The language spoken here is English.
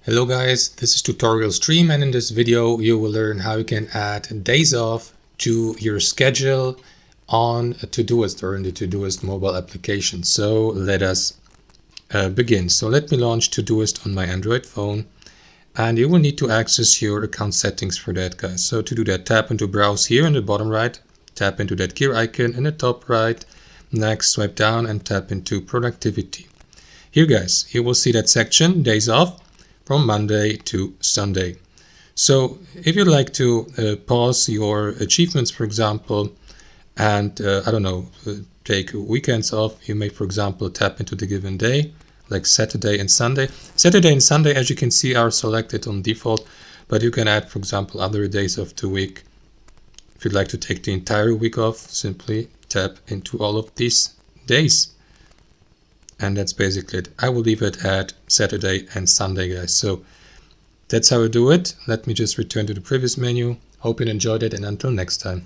Hello guys, this is tutorial stream, and in this video you will learn how you can add days off to your schedule on a Todoist or in the Todoist mobile application. So let us begin. So let me launch Todoist on my Android phone, and you will need to access your account settings for that, guys. So to do that, tap into browse here in the bottom right, tap into that gear icon in the top right, next swipe down and tap into productivity. Here guys, you will see that section days off from Monday to Sunday. So if you'd like to pause your achievements, for example, and take weekends off, you may, for example, tap into the given day, like Saturday and Sunday. Saturday and Sunday, as you can see, are selected on default, but you can add, for example, other days of the week. If you'd like to take the entire week off, simply tap into all of these days. And that's basically it. I will leave it at Saturday and Sunday, guys. So that's how I do it. Let me just return to the previous menu. Hope you enjoyed it, and until next time.